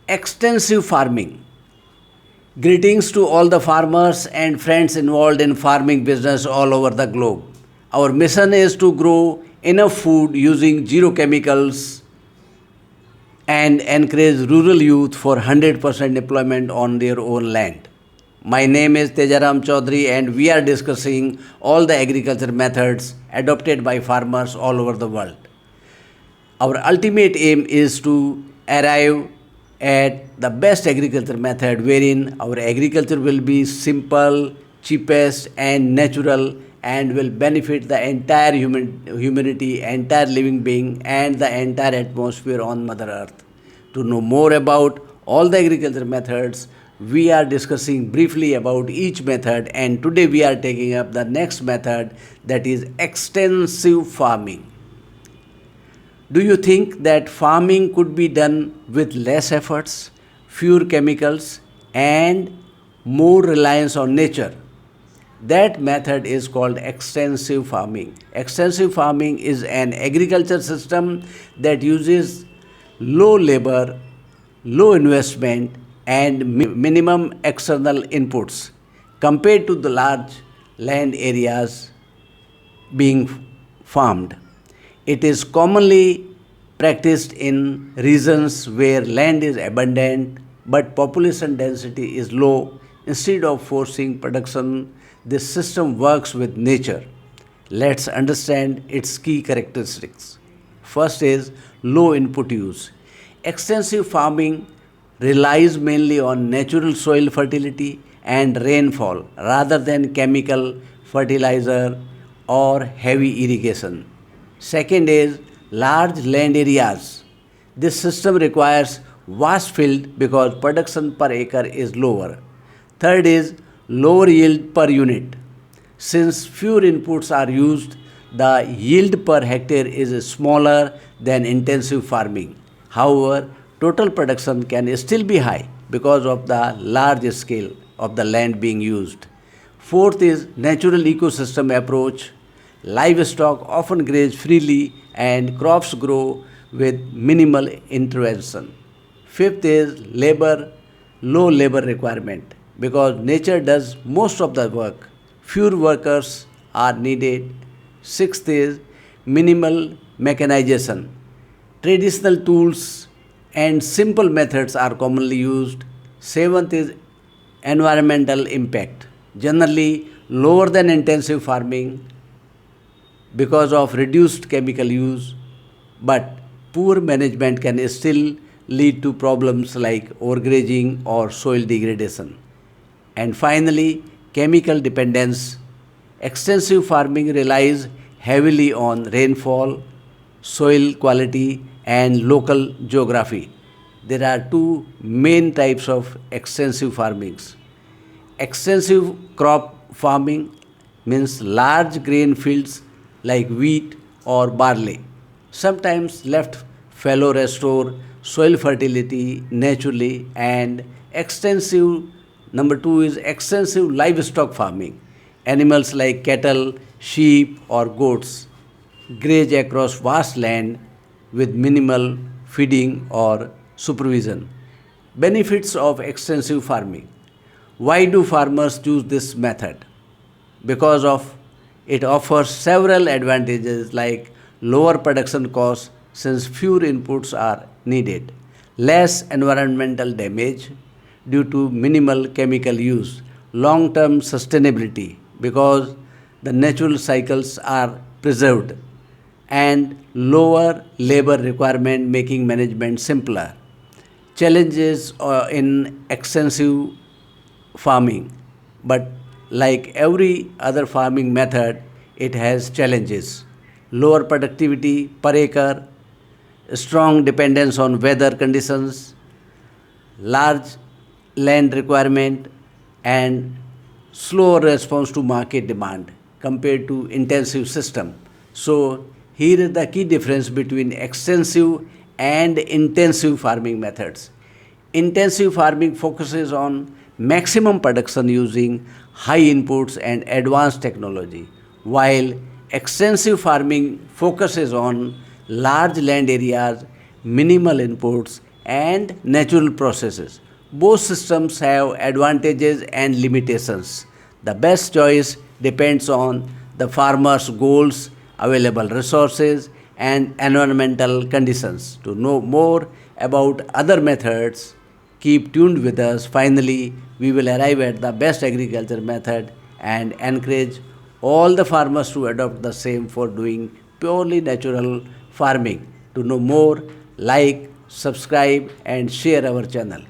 Extensive farming. Greetings to all the farmers and friends involved in farming business all over the globe. Our mission is to grow enough food using zero chemicals and encourage rural youth for 100% employment on their own land. My name is Tejaram Chaudhary and we are discussing all the agriculture methods adopted by farmers all over the world. Our ultimate aim is to arrive at the best agriculture method wherein our agriculture will be simple, cheapest and natural and will benefit the entire humanity, entire living being and the entire atmosphere on Mother Earth. To know more about all the agriculture methods, we are discussing briefly about each method and today we are taking up the next method, that is extensive farming. Do you think that farming could be done with less efforts, fewer chemicals, and more reliance on nature? That method is called extensive farming. Extensive farming is an agriculture system that uses low labor, low investment, and minimum external inputs compared to the large land areas being farmed. It is commonly practiced in regions where land is abundant but population density is low. Instead of forcing production, this system works with nature. Let's understand its key characteristics. First is low input use. Extensive farming relies mainly on natural soil fertility and rainfall rather than chemical fertilizer or heavy irrigation. Second is large land areas. This system requires vast field because production per acre is lower. Third is lower yield per unit. Since fewer inputs are used, the yield per hectare is smaller than intensive farming. However, total production can still be high because of the large scale of the land being used. Fourth is natural ecosystem approach. Livestock often graze freely and crops grow with minimal intervention. Fifth is low labor requirement. Because nature does most of the work, fewer workers are needed. Sixth is minimal mechanization. Traditional tools and simple methods are commonly used. Seventh is environmental impact. Generally lower than intensive farming because of reduced chemical use, but poor management can still lead to problems like overgrazing or soil degradation. And finally, chemical dependence. Extensive farming relies heavily on rainfall, soil quality, and local geography. There are two main types of extensive farmings. Extensive crop farming means large grain fields like wheat or barley. Sometimes left fallow restore soil fertility naturally and extensive number 2 is extensive livestock farming. Animals like cattle, sheep or goats graze across vast land with minimal feeding or supervision. Benefits of extensive farming. Why do farmers choose this method? Because of it offers several advantages like lower production costs since fewer inputs are needed, less environmental damage due to minimal chemical use, long term sustainability because the natural cycles are preserved, and lower labor requirement making management simpler. Challenges in extensive farming, but like every other farming method, it has challenges. Lower productivity per acre, strong dependence on weather conditions, large land requirement, and slow response to market demand compared to intensive system. So here is the key difference between extensive and intensive farming methods. Intensive farming focuses on maximum production using high inputs and advanced technology, while extensive farming focuses on large land areas, minimal inputs, and natural processes. Both systems have advantages and limitations. The best choice depends on the farmer's goals, available resources, and environmental conditions. To know more about other methods, keep tuned with us. Finally, we will arrive at the best agriculture method and encourage all the farmers to adopt the same for doing purely natural farming. To know more, like, subscribe, and share our channel.